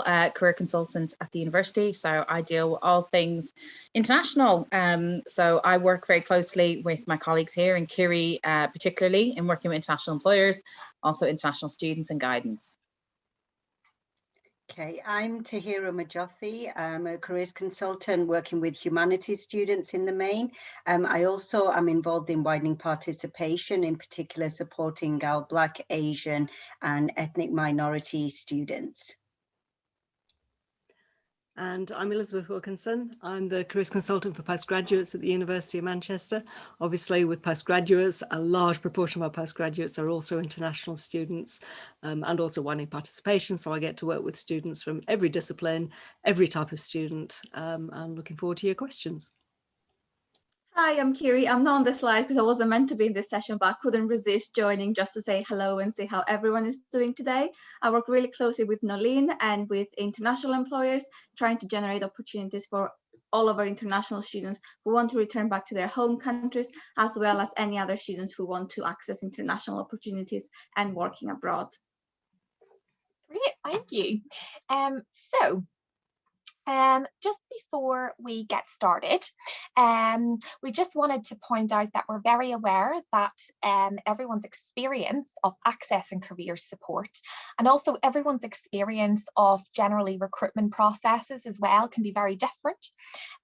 career consultant at the university, so I deal with all things international. So I work very closely with my colleagues here in Kiri, particularly in working with international employers, also international students and guidance. Okay, I'm Tahira Majothi. I'm a careers consultant working with humanities students in the main. I also am involved in widening participation, in particular supporting our Black, Asian and ethnic minority students. And I'm Elizabeth Wilkinson. I'm the careers consultant for postgraduates at the University of Manchester. Obviously, with postgraduates, a large proportion of our postgraduates are also international students and also widening participation. So I get to work with students from every discipline, every type of student, and looking forward to your questions. Hi, I'm Kiri. I'm not on the slides because I wasn't meant to be in this session, but I couldn't resist joining just to say hello and see how everyone is doing today. I work really closely with Nolene and with international employers, trying to generate opportunities for all of our international students who want to return back to their home countries, as well as any other students who want to access international opportunities and working abroad. Great, thank you. Just before we get started, we just wanted to point out that we're very aware that everyone's experience of accessing career support and also everyone's experience of generally recruitment processes as well can be very different.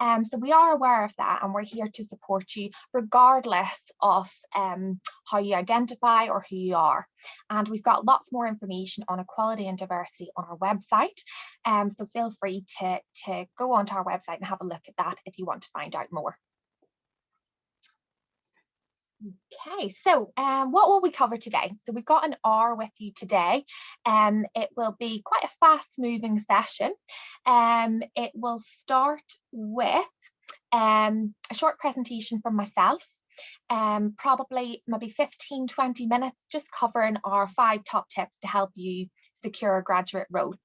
So we are aware of that and we're here to support you regardless of how you identify or who you are. And we've got lots more information on equality and diversity on our website. So feel free to go onto our website and have a look at that if you want to find out more. Okay, so what will we cover today? So we've got an hour with you today. It will be quite a fast-moving session. It will start with a short presentation from myself, probably maybe 15-20 minutes, just covering our 5 top tips to help you secure a graduate role.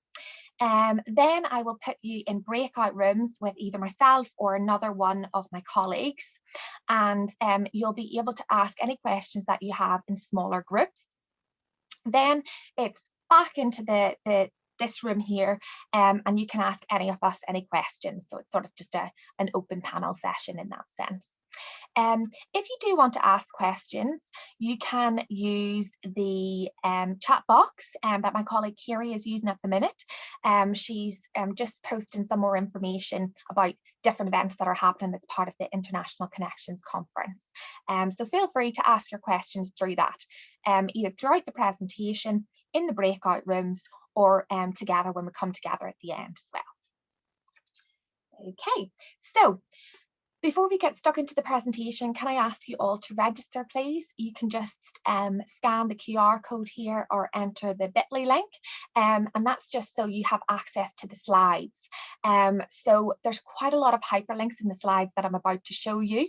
Then I will put you in breakout rooms with either myself or another one of my colleagues, and you'll be able to ask any questions that you have in smaller groups. Then it's back into this room here, and you can ask any of us any questions. So it's sort of just an open panel session in that sense. If you do want to ask questions, you can use the chat box that my colleague Kiri is using at the minute. She's just posting some more information about different events that are happening as part of the International Connections Conference. So feel free to ask your questions through that, either throughout the presentation, in the breakout rooms, or together when we come together at the end as well. Okay, so before we get stuck into the presentation, can I ask you all to register, please? You can just scan the QR code here or enter the bit.ly link, and that's just so you have access to the slides. So there's quite a lot of hyperlinks in the slides that I'm about to show you.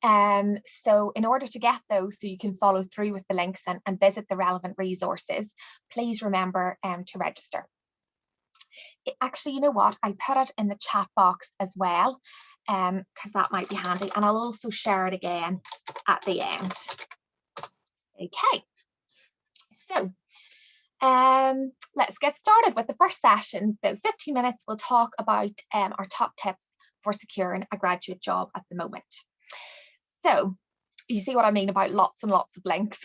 So in order to get those so you can follow through with the links and visit the relevant resources, please remember to register. Actually, you know what? I put it in the chat box as well, because that might be handy, and I'll also share it again at the end. Okay, so let's get started with the first session. So 15 minutes, we'll talk about our top tips for securing a graduate job at the moment. So you see what I mean about lots and lots of links.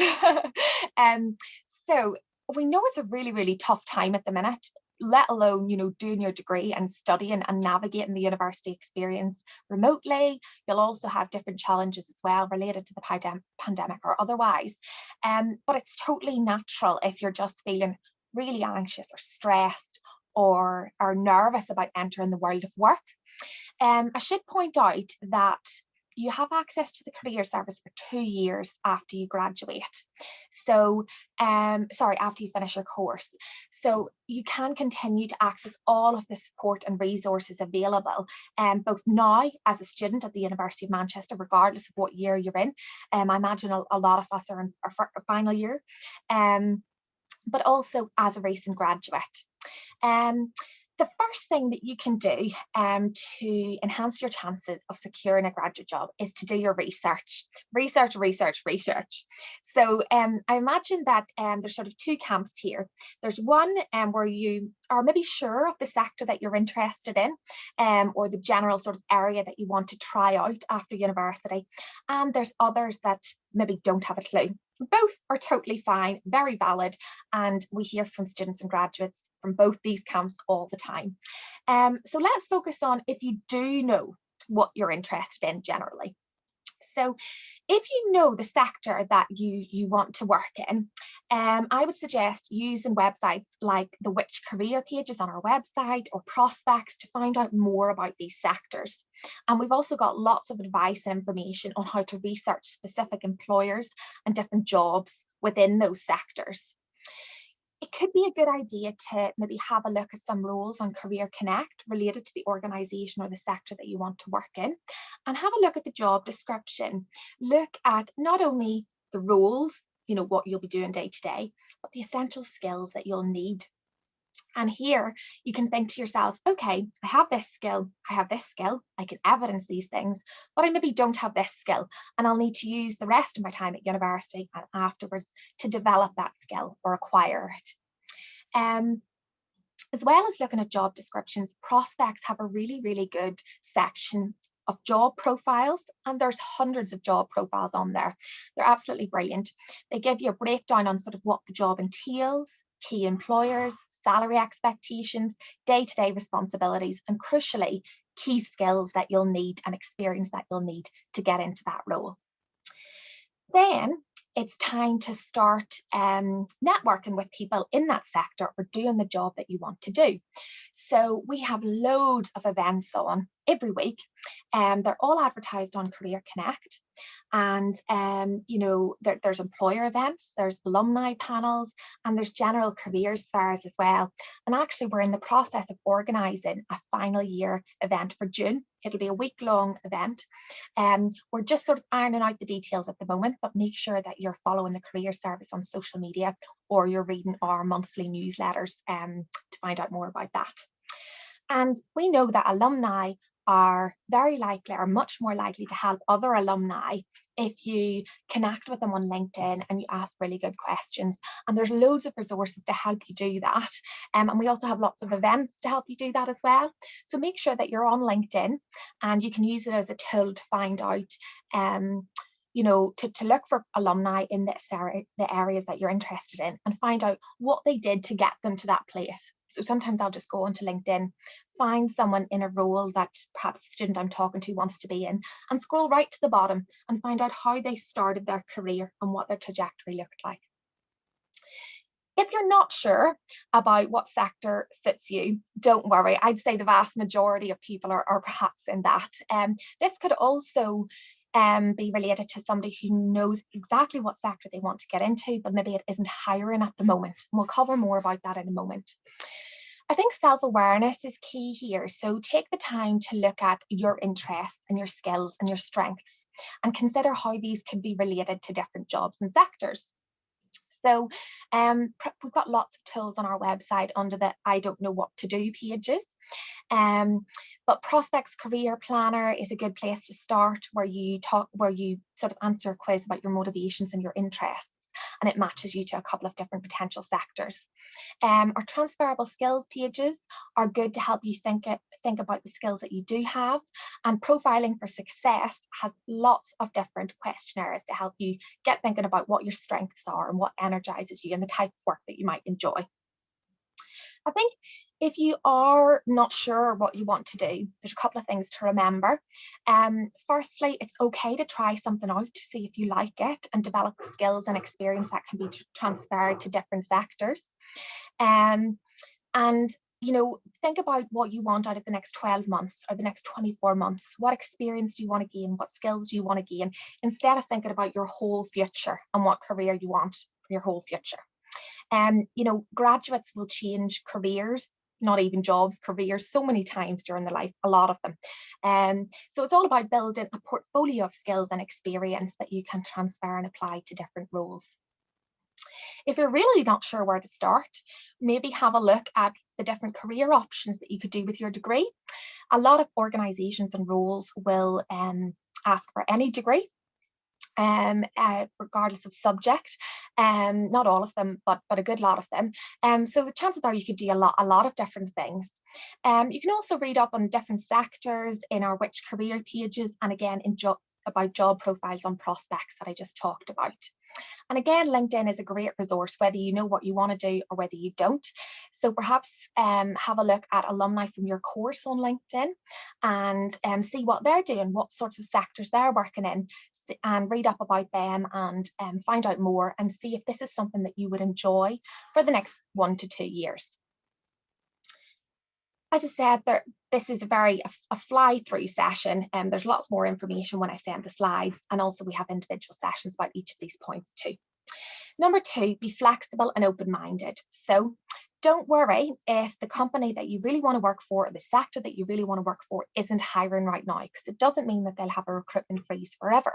So we know it's a really, really tough time at the minute, let alone, you know, doing your degree and studying and navigating the university experience remotely. You'll also have different challenges as well related to the pandemic or otherwise. But it's totally natural if you're just feeling really anxious or stressed or are nervous about entering the world of work. I should point out that you have access to the career service for 2 years after you graduate. So, after you finish your course. So you can continue to access all of the support and resources available, both now as a student at the University of Manchester, regardless of what year you're in. I imagine a lot of us are in our final year, but also as a recent graduate. The first thing that you can do to enhance your chances of securing a graduate job is to do your research. So I imagine that there's sort of 2 camps here. There's one where you are maybe sure of the sector that you're interested in, or the general sort of area that you want to try out after university. And there's others that maybe don't have a clue. Both are totally fine, very valid, and we hear from students and graduates from both these camps all the time. So let's focus on if you do know what you're interested in generally. So if you know the sector that you want to work in, I would suggest using websites like the Which Career pages on our website or prospects to find out more about these sectors. And we've also got lots of advice and information on how to research specific employers and different jobs within those sectors. It could be a good idea to maybe have a look at some roles on Career Connect related to the organisation or the sector that you want to work in, and have a look at the job description. Look at not only the roles, you know, what you'll be doing day to day, but the essential skills that you'll need. And here you can think to yourself, okay, I have this skill, I have this skill, I can evidence these things, but I maybe don't have this skill, and I'll need to use the rest of my time at university and afterwards to develop that skill or acquire it. As well as looking at job descriptions, prospects have a really, really good section of job profiles, and there's hundreds of job profiles on there. They're absolutely brilliant. They give you a breakdown on sort of what the job entails, key employers, salary expectations, day-to-day responsibilities, and crucially, key skills that you'll need and experience that you'll need to get into that role. Then it's time to start networking with people in that sector or doing the job that you want to do. So we have loads of events on every week, and they're all advertised on Career Connect. And you know, there's employer events, there's alumni panels, and there's general careers fairs as well. And actually we're in the process of organising a final year event for June. It'll be a week-long event. We're just sort of ironing out the details at the moment, but make sure that you're following the career service on social media or you're reading our monthly newsletters to find out more about that. And we know that alumni are very likely, or much more likely, to help other alumni if you connect with them on LinkedIn and you ask really good questions. And there's loads of resources to help you do that. And we also have lots of events to help you do that as well. So make sure that you're on LinkedIn, and you can use it as a tool to find out, you know, to look for alumni in this area, the areas that you're interested in, and find out what they did to get them to that place. So sometimes I'll just go onto LinkedIn, find someone in a role that perhaps the student I'm talking to wants to be in, and scroll right to the bottom and find out how they started their career and what their trajectory looked like. If you're not sure about what sector suits you, don't worry. I'd say the vast majority of people are perhaps in that. This could also be related to somebody who knows exactly what sector they want to get into, but maybe it isn't hiring at the moment. And we'll cover more about that in a moment. I think self-awareness is key here. So take the time to look at your interests and your skills and your strengths, and consider how these can be related to different jobs and sectors. So we've got lots of tools on our website under the I don't know what to do pages. But Prospects Career Planner is a good place to start, where you sort of answer a quiz about your motivations and your interests, and it matches you to a couple of different potential sectors. Our transferable skills pages are good to help you think about the skills that you do have, and Profiling for Success has lots of different questionnaires to help you get thinking about what your strengths are and what energizes you and the type of work that you might enjoy. I think if you are not sure what you want to do, there's a couple of things to remember. Firstly, it's okay to try something out to see if you like it and develop skills and experience that can be transferred to different sectors. And you know, think about what you want out of the next 12 months or the next 24 months. What experience do you want to gain? What skills do you want to gain? Instead of thinking about your whole future and what career you want for your whole future. You know, graduates will change careers, not even jobs, careers, so many times during their life, a lot of them. So it's all about building a portfolio of skills and experience that you can transfer and apply to different roles. If you're really not sure where to start, maybe have a look at the different career options that you could do with your degree. A lot of organisations and roles will ask for any degree. regardless of subject, not all of them, but a good lot of them. So the chances are you could do a lot of different things. You can also read up on different sectors in our Which Career pages, and again about job profiles on prospects that I just talked about. And again, LinkedIn is a great resource, whether you know what you want to do or whether you don't. So perhaps have a look at alumni from your course on LinkedIn and see what they're doing, what sorts of sectors they're working in, and read up about them and find out more and see if this is something that you would enjoy for the next 1 to 2 years. As I said, this is a fly-through session, and there's lots more information when I send the slides, and also we have individual sessions about each of these points too. Number 2, be flexible and open-minded. So don't worry if the company that you really want to work for, or the sector that you really want to work for, isn't hiring right now, because it doesn't mean that they'll have a recruitment freeze forever.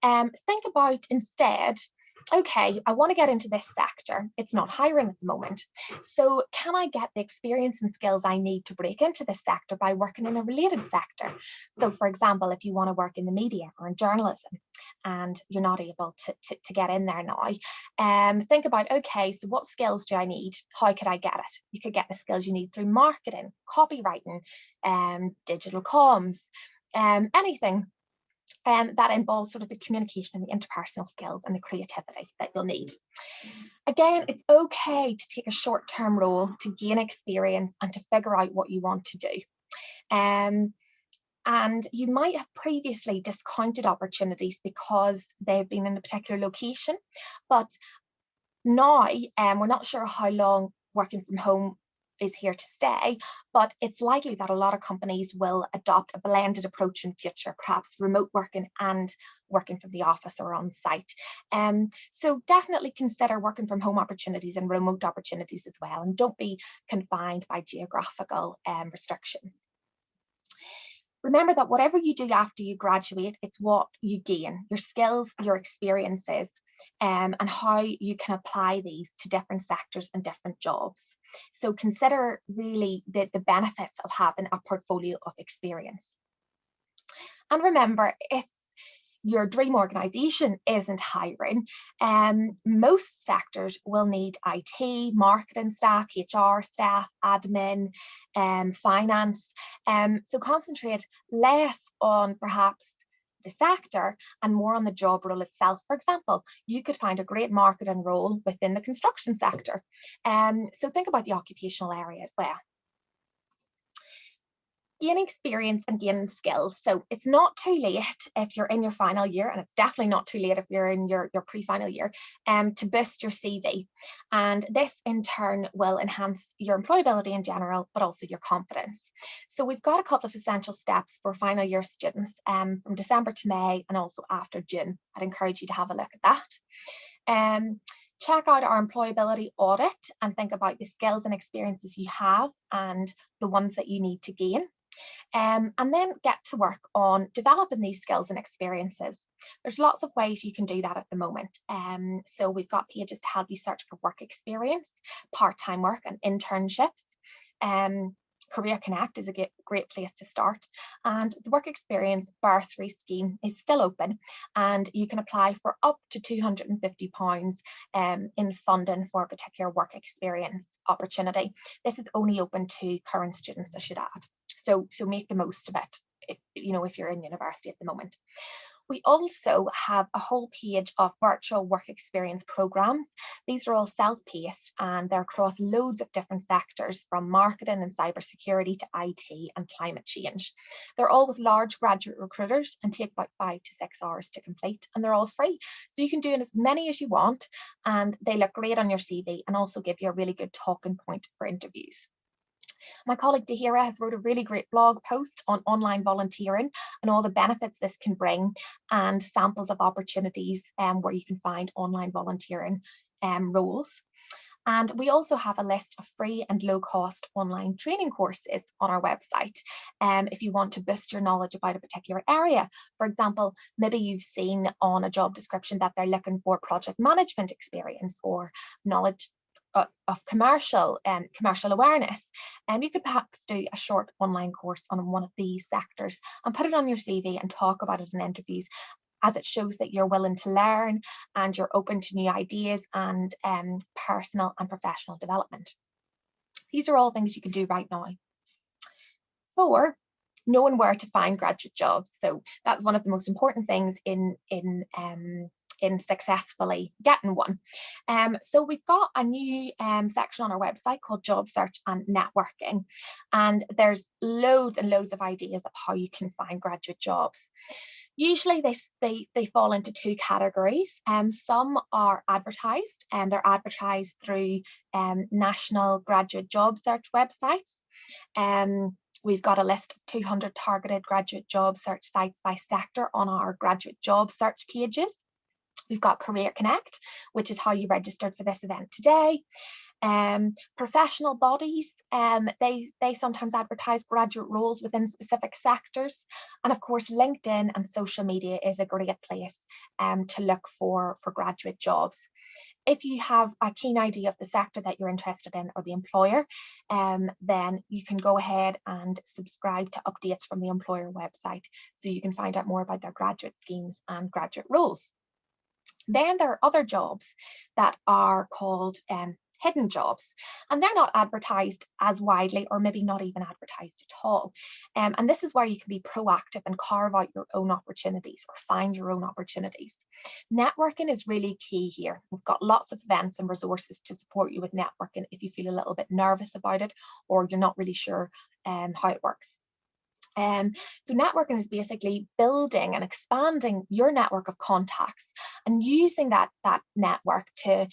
Think about instead, okay, I want to get into this sector. It's not hiring at the moment. So can I get the experience and skills I need to break into this sector by working in a related sector? So for example, if you want to work in the media or in journalism and you're not able to get in there now, think about, okay, so what skills do I need? How could I get it? You could get the skills you need through marketing, copywriting, digital comms, anything that involves sort of the communication and the interpersonal skills and the creativity that you'll need. Again, it's okay to take a short-term role to gain experience and to figure out what you want to do. And you might have previously discounted opportunities because they've been in a particular location, but now we're not sure how long working from home is here to stay, but it's likely that a lot of companies will adopt a blended approach in future, perhaps remote working and working from the office or on site. So definitely consider working from home opportunities and remote opportunities as well, and don't be confined by geographical restrictions. Remember that whatever you do after you graduate, it's what you gain, your skills, your experiences, and how you can apply these to different sectors and different jobs. So consider really the benefits of having a portfolio of experience. And remember, if your dream organisation isn't hiring, most sectors will need IT, marketing staff, HR staff, admin, finance. So concentrate less on perhaps the sector and more on the job role itself. For example, you could find a great marketing role within the construction sector. So think about the occupational area as well. Gaining experience and gaining skills. So it's not too late if you're in your final year, and it's definitely not too late if you're in your pre-final year, to boost your CV. And this in turn will enhance your employability in general, but also your confidence. So we've got a couple of essential steps for final year students from December to May and also after June. I'd encourage you to have a look at that. Check out our employability audit and think about the skills and experiences you have and the ones that you need to gain. And then get to work on developing these skills and experiences. There's lots of ways you can do that at the moment. So we've got pages to help you search for work experience, part-time work and internships. Career Connect is a great place to start, and the work experience bursary scheme is still open, and you can apply for up to £250 in funding for a particular work experience opportunity. This is only open to current students, I should add. So make the most of it if you're in university at the moment. We also have a whole page of virtual work experience programs. These are all self-paced and they're across loads of different sectors, from marketing and cybersecurity to IT and climate change. They're all with large graduate recruiters and take about 5 to 6 hours to complete, and they're all free. So you can do as many as you want, and they look great on your CV and also give you a really good talking point for interviews. My colleague Dahira has wrote a really great blog post on online volunteering and all the benefits this can bring, and samples of opportunities where you can find online volunteering roles. And we also have a list of free and low cost online training courses on our website if you want to boost your knowledge about a particular area. For example, maybe you've seen on a job description that they're looking for project management experience or knowledge of commercial awareness, and you could perhaps do a short online course on one of these sectors and put it on your CV and talk about it in interviews as it shows that you're willing to learn and you're open to new ideas and personal and professional development. These are all things you can do right now. 4, knowing where to find graduate jobs. So that's one of the most important things in successfully getting one. So we've got a new section on our website called Job Search and Networking, and there's loads and loads of ideas of how you can find graduate jobs. Usually they fall into 2 categories. Some are advertised, and they're advertised through national graduate job search websites. We've got a list of 200 targeted graduate job search sites by sector on our graduate job search pages. We've got Career Connect, which is how you registered for this event today. Professional bodies, they sometimes advertise graduate roles within specific sectors. And of course, LinkedIn and social media is a great place to look for graduate jobs. If you have a keen idea of the sector that you're interested in or the employer, then you can go ahead and subscribe to updates from the employer website so you can find out more about their graduate schemes and graduate roles. Then there are other jobs that are called hidden jobs, and they're not advertised as widely, or maybe not even advertised at all. And this is where you can be proactive and carve out your own opportunities or find your own opportunities. Networking is really key here. We've got lots of events and resources to support you with networking if you feel a little bit nervous about it or you're not really sure how it works. So networking is basically building and expanding your network of contacts and using that network to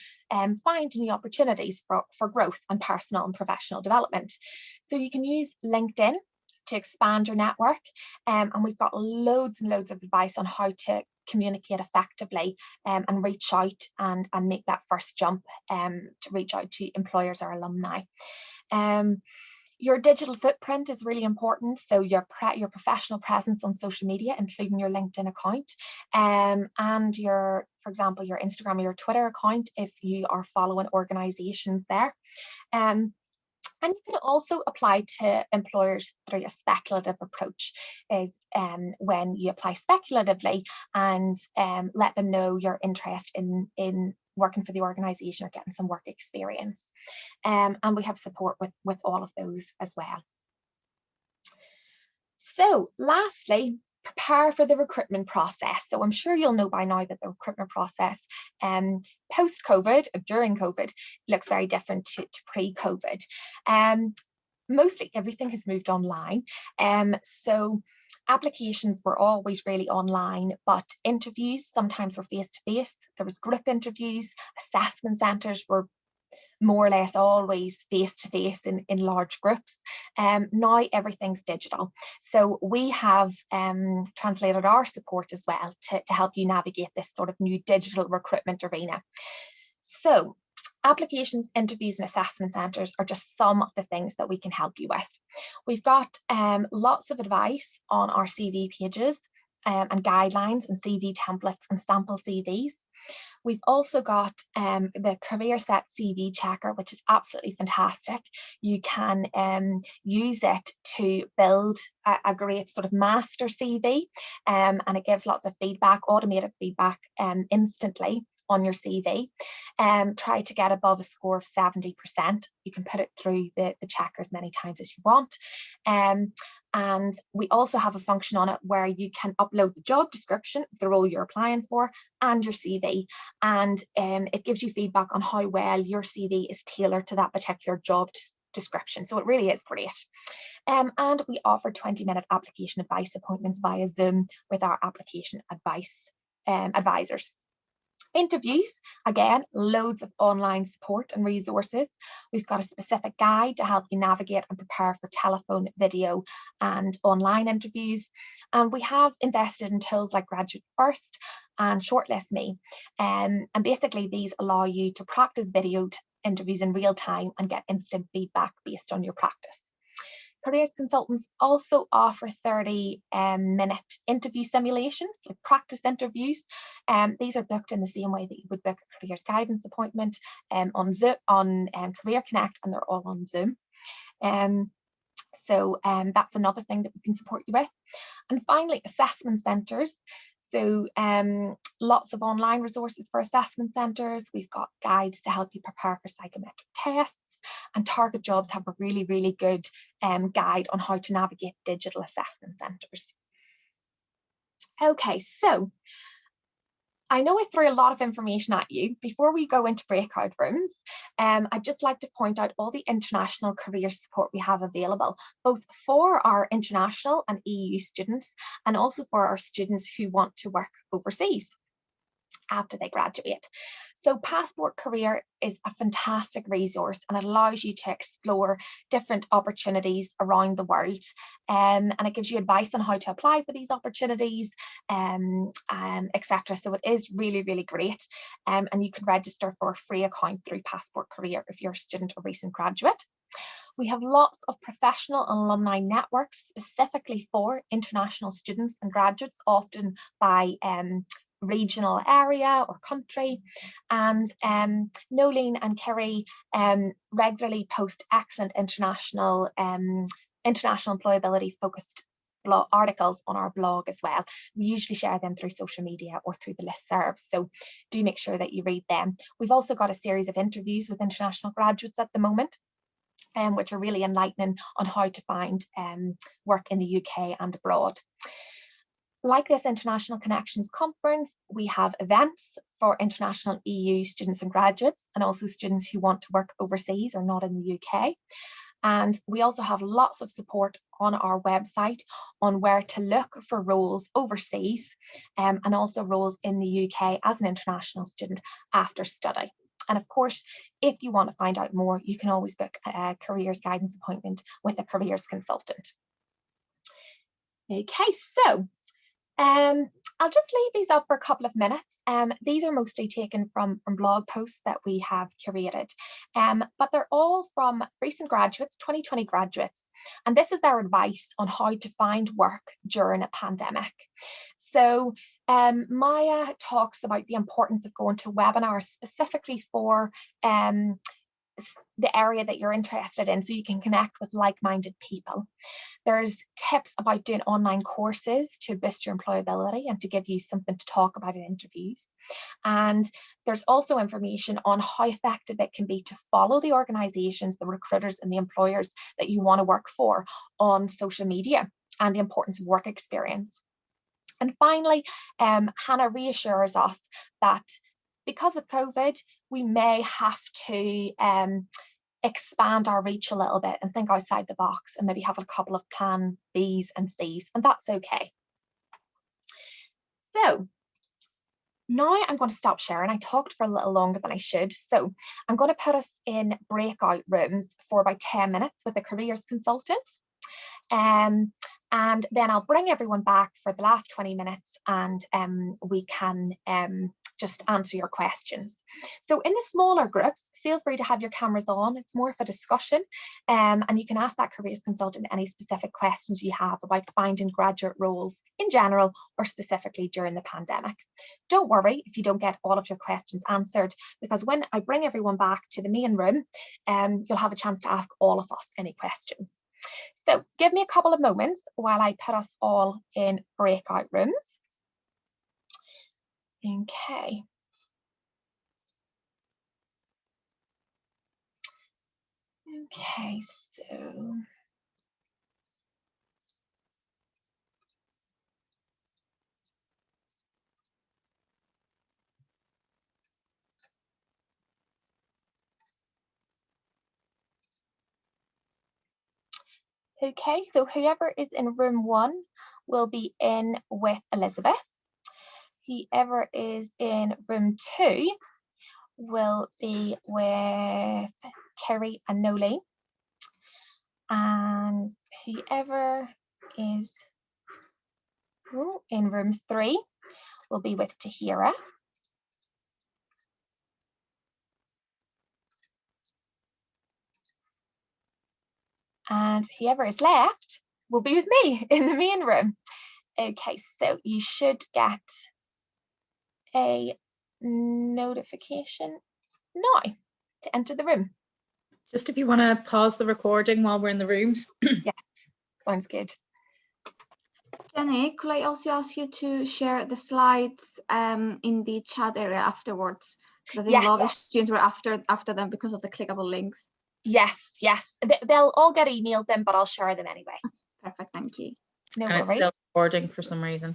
find new opportunities for growth and personal and professional development. So you can use LinkedIn to expand your network, and we've got loads and loads of advice on how to communicate effectively and reach out and make that first jump to reach out to employers or alumni. Your digital footprint is really important. So your professional presence on social media, including your LinkedIn account, and your, for example, your Instagram or your Twitter account, if you are following organizations there. And you can also apply to employers through a speculative approach, is when you apply speculatively and let them know your interest in working for the organisation or getting some work experience. And we have support with all of those as well. So lastly, prepare for the recruitment process. So I'm sure you'll know by now that the recruitment process post-COVID, during COVID, looks very different to pre-COVID. Mostly everything has moved online. So applications were always really online, but interviews sometimes were face-to-face. There was group interviews. Assessment centres were more or less always face-to-face in large groups. Now everything's digital. So we have translated our support as well to help you navigate this sort of new digital recruitment arena. So applications, interviews and assessment centres are just some of the things that we can help you with. We've got lots of advice on our CV pages and guidelines and CV templates and sample CVs. We've also got the Career Set CV Checker, which is absolutely fantastic. You can use it to build a great sort of master CV, and it gives lots of feedback, automated feedback instantly on your CV. Try to get above a score of 70%. You can put it through the checker as many times as you want. And we also have a function on it where you can upload the job description of the role you're applying for and your CV, and it gives you feedback on how well your CV is tailored to that particular job description. So it really is great. And we offer 20-minute application advice appointments via Zoom with our application advice advisors. Interviews, again, loads of online support and resources. We've got a specific guide to help you navigate and prepare for telephone, video and online interviews. And we have invested in tools like Graduate First and Shortlist Me. And basically these allow you to practice video interviews in real time and get instant feedback based on your practice. Careers consultants also offer 30-minute interview simulations, like practice interviews. These are booked in the same way that you would book a careers guidance appointment on Zoom, on Career Connect, and they're all on Zoom. So that's another thing that we can support you with. And finally, assessment centres. So lots of online resources for assessment centres. We've got guides to help you prepare for psychometric tests, and Target Jobs have a really, really good guide on how to navigate digital assessment centres. Okay, so I know I threw a lot of information at you. Before we go into breakout rooms, I'd just like to point out all the international career support we have available, both for our international and EU students, and also for our students who want to work overseas after they graduate. So Passport Career is a fantastic resource, and it allows you to explore different opportunities around the world, and it gives you advice on how to apply for these opportunities, etc. So it is really, really great, and you can register for a free account through Passport Career if you're a student or recent graduate. We have lots of professional and alumni networks specifically for international students and graduates, often by regional area or country, and Nolene and Kerry regularly post excellent international employability focused articles on our blog as well. We usually share them through social media or through the listservs, so do make sure that you read them. We've also got a series of interviews with international graduates at the moment, which are really enlightening on how to find work in the UK and abroad. Like this International Connections Conference, we have events for international EU students and graduates, and also students who want to work overseas or not in the UK. And we also have lots of support on our website on where to look for roles overseas, and also roles in the UK as an international student after study. And of course, if you want to find out more, you can always book a careers guidance appointment with a careers consultant. Okay, so I'll just leave these up for a couple of minutes. These are mostly taken from blog posts that we have curated, but they're all from recent graduates, 2020 graduates, and this is their advice on how to find work during a pandemic. So Maya talks about the importance of going to webinars specifically for the area that you're interested in, so you can connect with like-minded people. There's tips about doing online courses to boost your employability and to give you something to talk about in interviews. And there's also information on how effective it can be to follow the organizations, the recruiters and the employers that you want to work for on social media, and the importance of work experience. And finally, Hannah reassures us that because of COVID, we may have to expand our reach a little bit and think outside the box and maybe have a couple of plan Bs and Cs, and that's okay. So now I'm going to stop sharing. I talked for a little longer than I should. So I'm going to put us in breakout rooms for about 10 minutes with a careers consultant. And then I'll bring everyone back for the last 20 minutes, and we can just answer your questions. So in the smaller groups, feel free to have your cameras on. It's more of a discussion, and you can ask that careers consultant any specific questions you have about finding graduate roles in general or specifically during the pandemic. Don't worry if you don't get all of your questions answered, because when I bring everyone back to the main room, you'll have a chance to ask all of us any questions. So give me a couple of moments while I put us all in breakout rooms. Okay. Okay, so. Okay, so whoever is in room 1 will be in with Elizabeth. Whoever is in room 2 will be with Kerry and Nolene. And whoever is in room 3 will be with Tahira. And whoever is left will be with me in the main room. Okay, so you should get a notification now to enter the room. Just if you want to pause the recording while we're in the rooms. Yes, sounds good. Jenny, could I also ask you to share the slides in the chat area afterwards? Because I think Yes, a lot of the students were after them because of the clickable links. yes. They'll all get emailed then, but I'll share them anyway. Perfect, thank you. No And worries. it's still recording for some reason.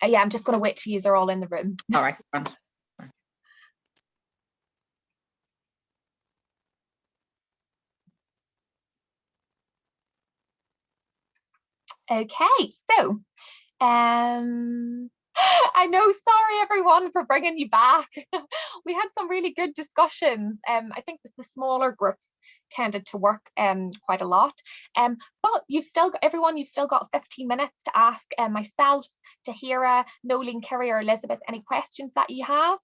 Yeah, I'm just going to wait till you're all in the room. All right, grand. Okay, so I know, sorry everyone for bringing you back. We had some really good discussions. I think the smaller groups tended to work quite a lot. But you've still got 15 minutes to ask myself, Tahira, Nolene, Kerry or Elizabeth any questions that you have.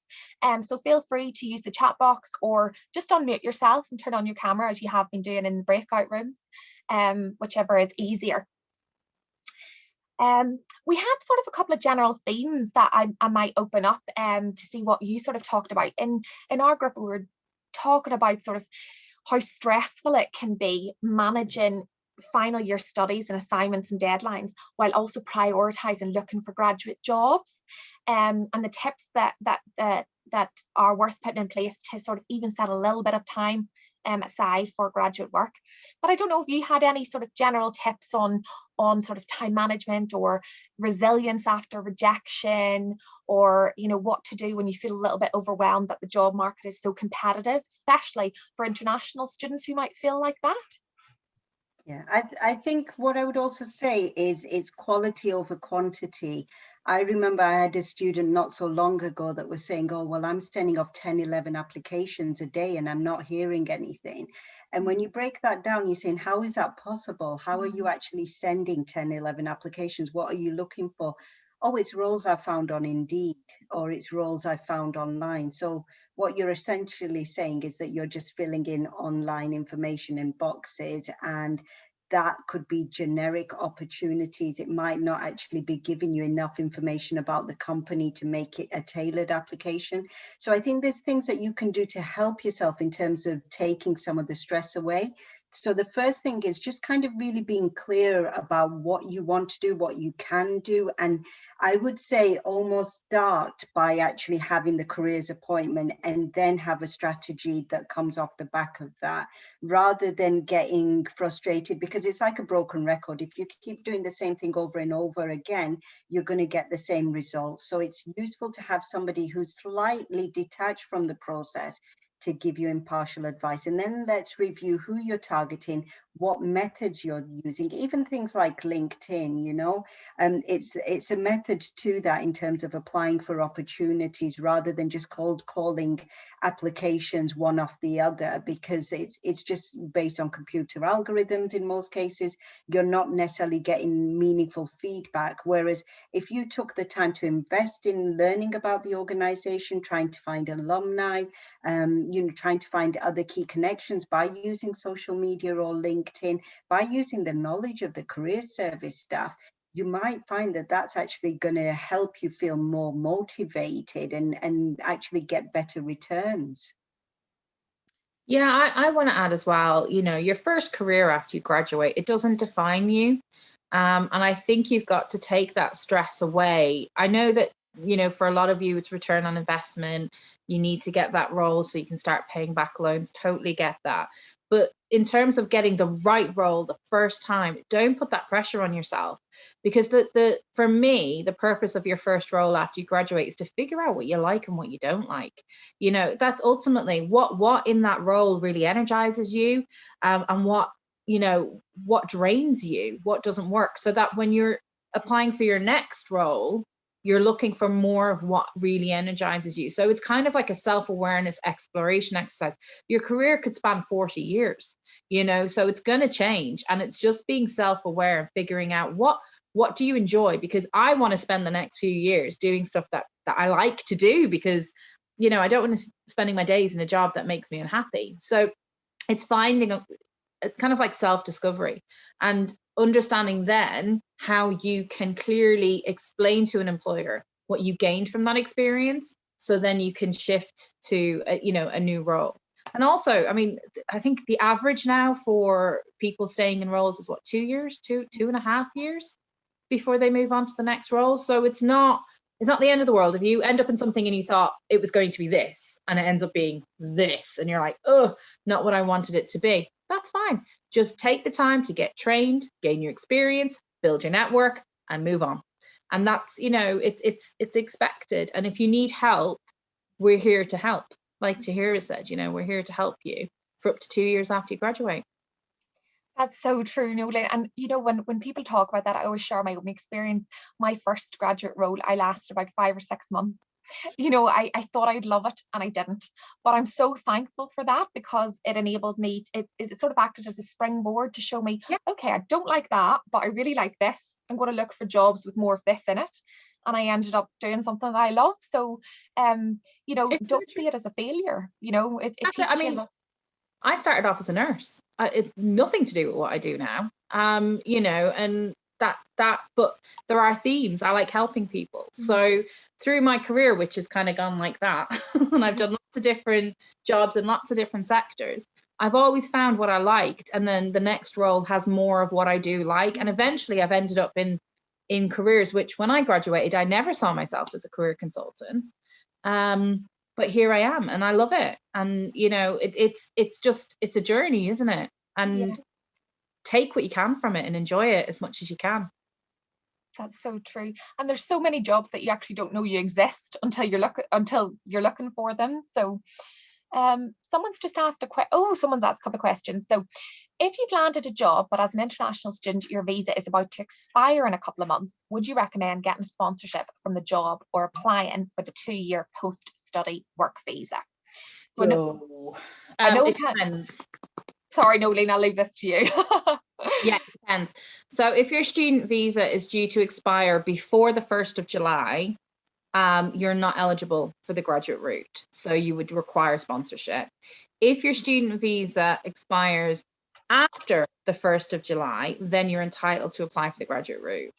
So feel free to use the chat box or just unmute yourself and turn on your camera as you have been doing in the breakout rooms, whichever is easier. We had sort of a couple of general themes that I might open up to see what you sort of talked about. In our group, we were talking about sort of how stressful it can be managing final year studies and assignments and deadlines while also prioritising looking for graduate jobs, and the tips that are worth putting in place to sort of even set a little bit of time aside for graduate work. But I don't know if you had any sort of general tips on sort of time management or resilience after rejection, or what to do when you feel a little bit overwhelmed that the job market is so competitive, especially for international students who might feel like that. Yeah, I think what I would also say is it's quality over quantity. I remember I had a student not so long ago that was saying, oh, well, I'm sending off 10, 11 applications a day and I'm not hearing anything. And when you break that down, you're saying, how is that possible? How are you actually sending 10, 11 applications? What are you looking for? Oh, it's roles I found on Indeed, or it's roles I found online. So what you're essentially saying is that you're just filling in online information in boxes, and that could be generic opportunities. It might not actually be giving you enough information about the company to make it a tailored application. So I think there's things that you can do to help yourself in terms of taking some of the stress away. So the first thing is just kind of really being clear about what you want to do, what you can do. And I would say almost start by actually having the careers appointment and then have a strategy that comes off the back of that, rather than getting frustrated, because it's like a broken record. If you keep doing the same thing over and over again, you're going to get the same results. So it's useful to have somebody who's slightly detached from the process to give you impartial advice. And then let's review who you're targeting, what methods you're using, even things like LinkedIn, it's a method to that in terms of applying for opportunities rather than just cold calling applications one off the other, because it's just based on computer algorithms in most cases. You're not necessarily getting meaningful feedback. Whereas if you took the time to invest in learning about the organization, trying to find alumni, trying to find other key connections by using social media or LinkedIn, by using the knowledge of the career service staff, you might find that that's actually going to help you feel more motivated and actually get better returns. Yeah, I want to add as well, your first career after you graduate, it doesn't define you. And I think you've got to take that stress away. I know that, for a lot of you, it's return on investment. You need to get that role so you can start paying back loans. Totally get that. But in terms of getting the right role the first time, don't put that pressure on yourself, because for me, the purpose of your first role after you graduate is to figure out what you like and what you don't like. That's ultimately what in that role really energizes you, and what drains you, what doesn't work, so that when you're applying for your next role, you're looking for more of what really energizes you. So it's kind of like a self-awareness exploration exercise. Your career could span 40 years, so it's going to change, and it's just being self-aware and figuring out what do you enjoy, because I want to spend the next few years doing stuff that I like to do, because I don't want to spending my days in a job that makes me unhappy. So it's finding it's kind of like self-discovery and understanding then how you can clearly explain to an employer what you gained from that experience, so then you can shift to a new role. And also, I think the average now for people staying in roles is 2 years, 2.5 years. before they move on to the next role. So it's not the end of the world if you end up in something and you thought it was going to be this and it ends up being this and you're like, oh, not what I wanted it to be. That's fine. Just take the time to get trained, gain your experience, build your network, and move on. And that's, it's expected. And if you need help, we're here to help. Like Tahira said, we're here to help you for up to 2 years after you graduate. That's so true, Nolan. And when people talk about that, I always share my own experience. My first graduate role, I lasted about 5 or 6 months. I thought I'd love it and I didn't. But I'm so thankful for that, because it enabled me, it sort of acted as a springboard to show me, okay, I don't like that, but I really like this. I'm going to look for jobs with more of this in it. And I ended up doing something that I love. So, don't see it as a failure. It teaches you a lot. I started off as a nurse. It's nothing to do with what I do now. And but there are themes. I like helping people. So through my career, which has kind of gone like that, and I've done lots of different jobs in lots of different sectors, I've always found what I liked. And then the next role has more of what I do like. And eventually I've ended up in careers, which when I graduated, I never saw myself as a career consultant. But here I am and I love it. And, it's a journey, isn't it? And take what you can from it and enjoy it as much as you can. That's so true. And there's so many jobs that you actually don't know you exist until you're looking for them. So someone's just asked someone's asked a couple of questions. So if you've landed a job, but as an international student, your visa is about to expire in a couple of months, would you recommend getting sponsorship from the job or applying for the 2-year post-study work visa? It depends. Sorry, Nolene, I'll leave this to you. Yeah, it depends. So if your student visa is due to expire before the 1st of July, you're not eligible for the graduate route. So you would require sponsorship. If your student visa expires after the 1st of July, then you're entitled to apply for the graduate route.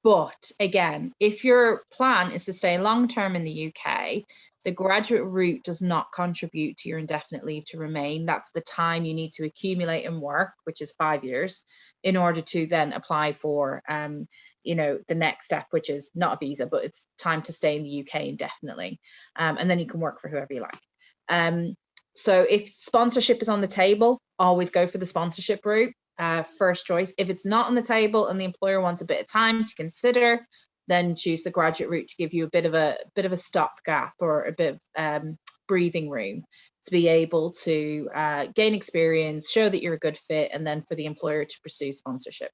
But again, if your plan is to stay long-term in the UK, the graduate route does not contribute to your indefinite leave to remain. That's the time you need to accumulate and work, which is 5 years, in order to then apply for, the next step, which is not a visa, but it's time to stay in the UK indefinitely. And then you can work for whoever you like. So if sponsorship is on the table, always go for the sponsorship route, first choice. If it's not on the table and the employer wants a bit of time to consider, then choose the graduate route to give you a bit of a stopgap or a bit of breathing room to be able to gain experience, show that you're a good fit, and then for the employer to pursue sponsorship.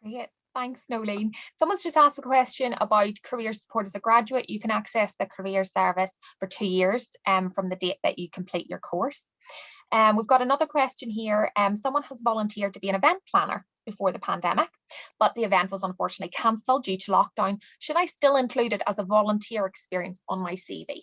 Great. Thanks, Nolene. Someone's just asked a question about career support as a graduate. You can access the career service for 2 years from the date that you complete your course. We've got another question here. Someone has volunteered to be an event planner before the pandemic, but the event was unfortunately cancelled due to lockdown. Should I still include it as a volunteer experience on my CV?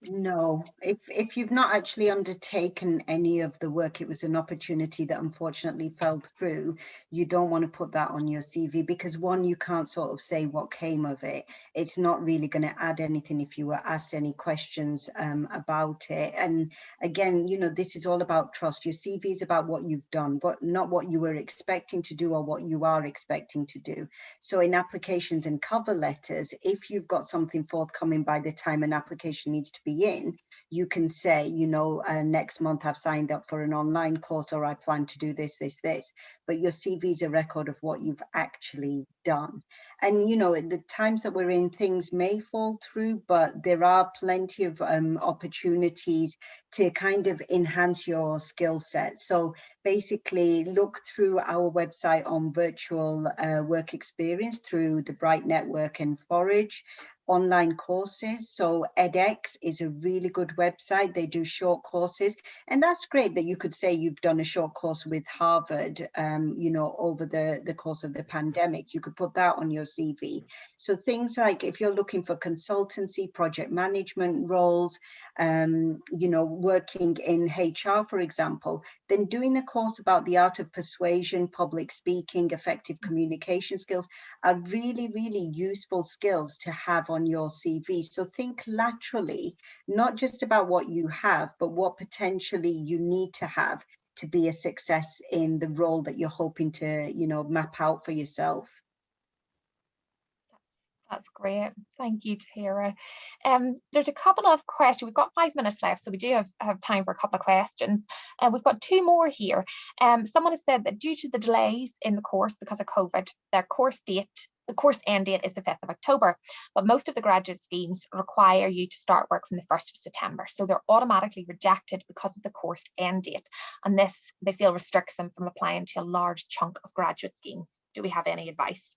No, if you've not actually undertaken any of the work, it was an opportunity that unfortunately fell through, you don't want to put that on your CV, because one, you can't sort of say what came of it. It's not really going to add anything if you were asked any questions about it. And again, this is all about trust. Your CV is about what you've done, but not what you were expecting to do or what you are expecting to do. So in applications and cover letters, if you've got something forthcoming by the time an application needs to be in, you can say, next month I've signed up for an online course, or I plan to do this, but your CV is a record of what you've actually done. And, at the times that we're in, things may fall through, but there are plenty of opportunities to kind of enhance your skill set. So basically look through our website on virtual work experience through the Bright Network and Forage. Online courses. So edX is a really good website. They do short courses, and that's great that you could say you've done a short course with Harvard, over the course of the pandemic. You could put that on your CV. So things like if you're looking for consultancy, project management roles, working in HR, for example, then doing a course about the art of persuasion, public speaking, effective communication skills are really, really useful skills to have on your CV. So think laterally, not just about what you have, but what potentially you need to have to be a success in the role that you're hoping to, you know, map out for yourself. That's great. Thank you, Tara. There's a couple of questions. We've got 5 minutes left, so we do have time for a couple of questions. And we've got 2 more here. Someone has said that due to the delays in the course because of COVID, the course end date is the 5th of October, but most of the graduate schemes require you to start work from the 1st of September. So they're automatically rejected because of the course end date. And this, they feel, restricts them from applying to a large chunk of graduate schemes. Do we have any advice?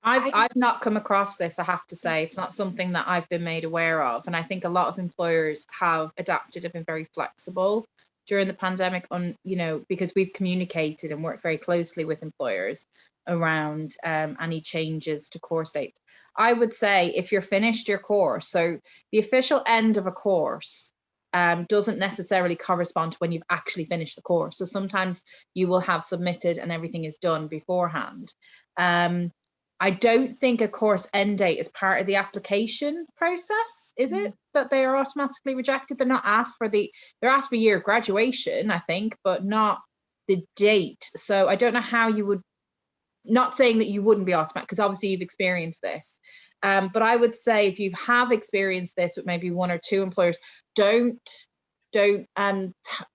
I've not come across this, I have to say. It's not something that I've been made aware of. And I think a lot of employers have adapted and been very flexible during the pandemic on, you know, because we've communicated and worked very closely with employers around any changes to course dates. I would say if you're finished your course, so the official end of a course doesn't necessarily correspond to when you've actually finished the course. So sometimes you will have submitted and everything is done beforehand. I don't think a course end date is part of the application process, is it? That they are automatically rejected? They're not asked for they're asked for year of graduation, I think, but not the date. So I don't know how you would, not saying that you wouldn't be automatic, because obviously you've experienced this. But I would say if you have experienced this with maybe 1 or 2 employers, don't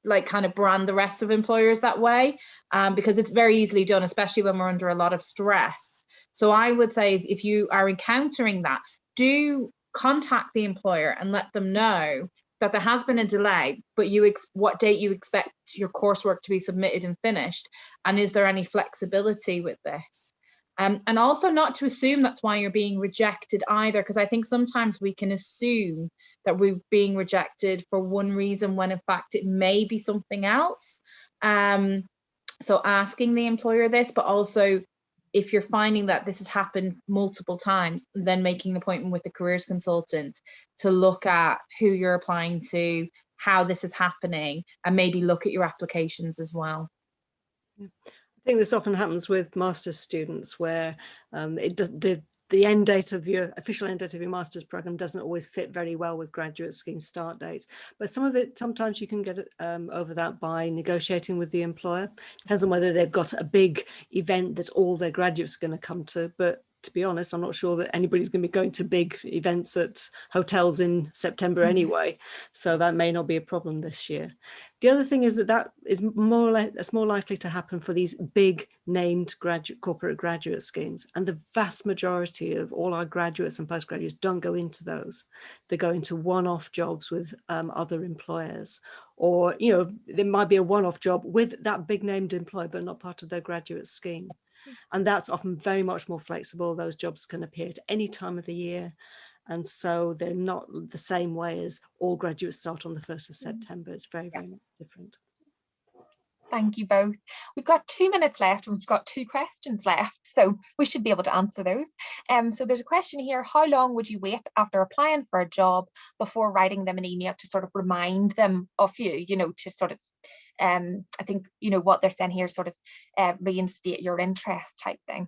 like kind of brand the rest of employers that way, because it's very easily done, especially when we're under a lot of stress. So I would say if you are encountering that, do contact the employer and let them know that there has been a delay, but what date you expect your coursework to be submitted and finished, and is there any flexibility with this? And also not to assume that's why you're being rejected either, because I think sometimes we can assume that we're being rejected for one reason when in fact it may be something else. So asking the employer this, but also if you're finding that this has happened multiple times, then making an appointment with the careers consultant to look at who you're applying to, how this is happening, and maybe look at your applications as well. Yeah. I think this often happens with master's students where the end date of your official end date of your master's program doesn't always fit very well with graduate scheme start dates, but some of it, sometimes you can get it over that by negotiating with the employer. Depends on whether they've got a big event that all their graduates are going to come to, but to be honest, I'm not sure that anybody's going to be going to big events at hotels in September anyway, so that may not be a problem this year. The other thing is that is more likely to happen for these big named corporate graduate schemes, and the vast majority of all our graduates and postgraduates don't go into those. They go into one-off jobs with other employers, or you know, there might be a one-off job with that big named employer but not part of their graduate scheme. And that's often very much more flexible. Those jobs can appear at any time of the year. And so they're not the same way as all graduates start on the 1st of September. It's very, very different. Thank you both. We've got 2 minutes left and we've got 2 questions left, so we should be able to answer those. So there's a question here: how long would you wait after applying for a job before writing them an email to sort of remind them of you, you know, to sort of, I think, you know, what they're saying here, sort of reinstate your interest type thing?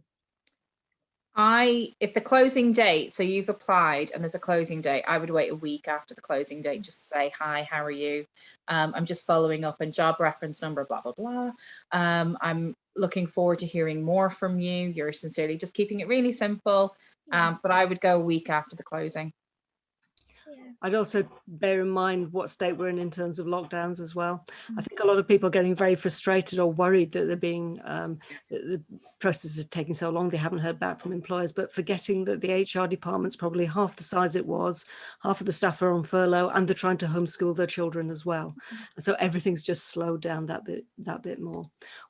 If the closing date, so you've applied and there's a closing date, I would wait a week after the closing date, just to say, hi, how are you? I'm just following up on job reference number, blah, blah, blah. I'm looking forward to hearing more from you. You're sincerely, just keeping it really simple. But I would go a week after the closing. I'd also bear in mind what state we're in terms of lockdowns as well. I think a lot of people are getting very frustrated or worried that they're being, the process is taking so long, they haven't heard back from employers, but forgetting that the HR department's probably half the size it was, half of the staff are on furlough, and they're trying to homeschool their children as well. And so everything's just slowed down that bit more.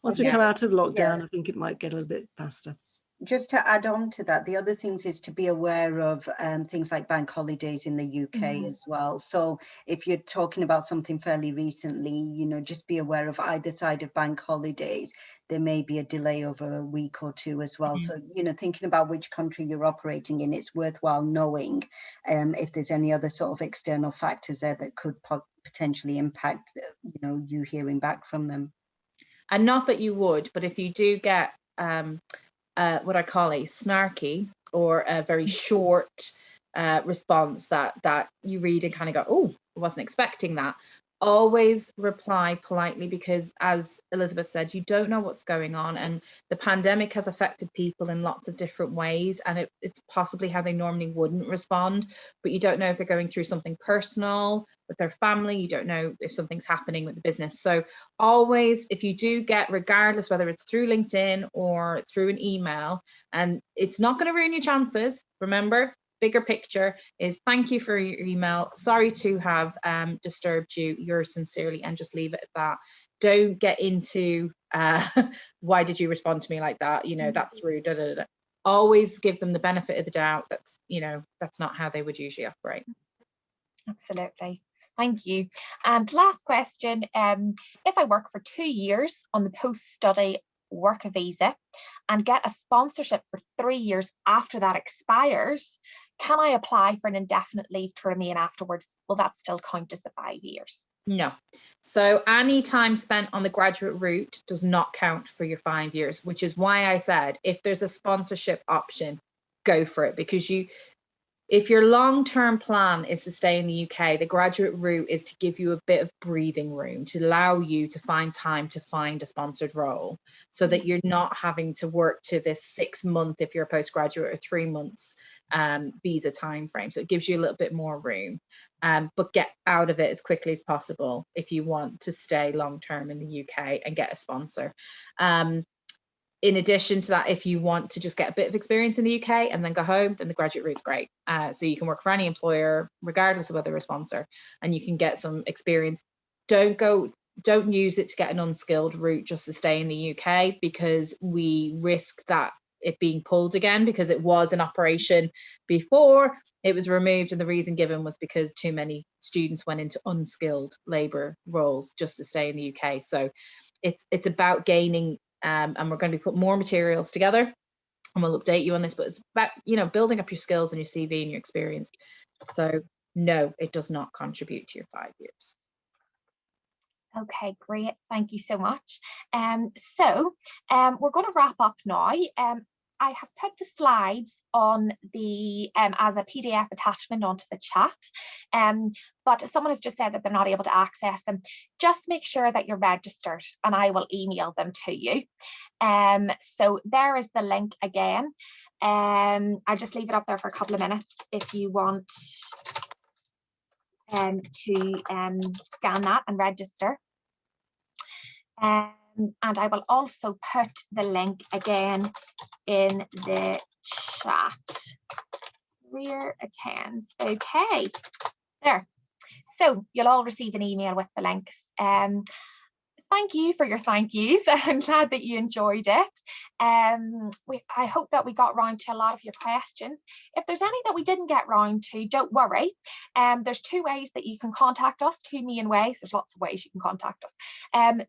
Once we come out of lockdown, I think it might get a little bit faster. Just to add on to that, the other things is to be aware of things like bank holidays in the UK as well. So if you're talking about something fairly recently, you know, just be aware of either side of bank holidays. There may be a delay over a week or 2 as well. So, you know, thinking about which country you're operating in, it's worthwhile knowing if there's any other sort of external factors there that could potentially impact, you know, you hearing back from them. And not that you would, but if you do get what I call a snarky or a very short response that you read and kind of go, oh, wasn't expecting that. Always reply politely, because as Elizabeth said, you don't know what's going on, and the pandemic has affected people in lots of different ways, and it's possibly how they normally wouldn't respond, but you don't know if they're going through something personal with their family, you don't know if something's happening with the business. So always, if you do get, regardless whether it's through LinkedIn or through an email, and it's not going to ruin your chances, remember, bigger picture is thank you for your email, sorry to have disturbed you, yours sincerely, and just leave it at that. Don't get into why did you respond to me like that, you know, that's rude, da, da, da. Always give them the benefit of the doubt. That's, you know, that's not how they would usually operate. Absolutely. Thank you. And last question, if I work for 2 years on the post-study worker visa and get a sponsorship for 3 years after that expires, can I apply for an indefinite leave to remain afterwards? Will that still count as the 5 years? No. So any time spent on the graduate route does not count for your 5 years, which is why I said if there's a sponsorship option, go for it, because if your long-term plan is to stay in the UK, the graduate route is to give you a bit of breathing room, to allow you to find time to find a sponsored role, so that you're not having to work to this 6 month, if you're a postgraduate, or 3 months visa time frame. So it gives you a little bit more room, but get out of it as quickly as possible if you want to stay long-term in the UK and get a sponsor. In addition to that, if you want to just get a bit of experience in the UK and then go home, then the graduate route's great. So you can work for any employer, regardless of whether they're a sponsor, and you can get some experience. Don't use it to get an unskilled route just to stay in the UK, because we risk that it being pulled again, because it was in operation before it was removed, and the reason given was because too many students went into unskilled labour roles just to stay in the UK. So it's about gaining, and we're going to be putting more materials together and we'll update you on this, but it's about, you know, building up your skills and your CV and your experience. So no, it does not contribute to your 5 years. Okay, great. Thank you so much. We're going to wrap up now. I have put the slides on the as a PDF attachment onto the chat, but someone has just said that they're not able to access them. Just make sure that you're registered and I will email them to you. So there is the link again. I'll just leave it up there for a couple of minutes if you want to scan that and register. And I will also put the link again in the chat. Career attends. Okay, there. So you'll all receive an email with the links. Thank you for your thank yous. I'm glad that you enjoyed it. I hope that we got round to a lot of your questions. If there's any that we didn't get round to, don't worry. There's 2 ways that you can contact us, 2 main ways. There's lots of ways you can contact us.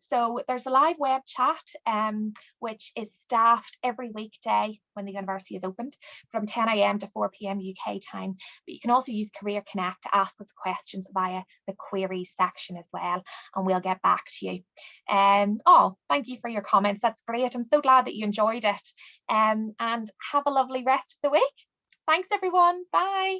So there's a live web chat, which is staffed every weekday when the university is opened from 10 AM to 4 PM UK time. But you can also use Career Connect to ask us questions via the queries section as well, and we'll get back to you. Thank you for your comments. That's great. I'm so glad that you enjoyed it. And have a lovely rest of the week. Thanks, everyone. Bye.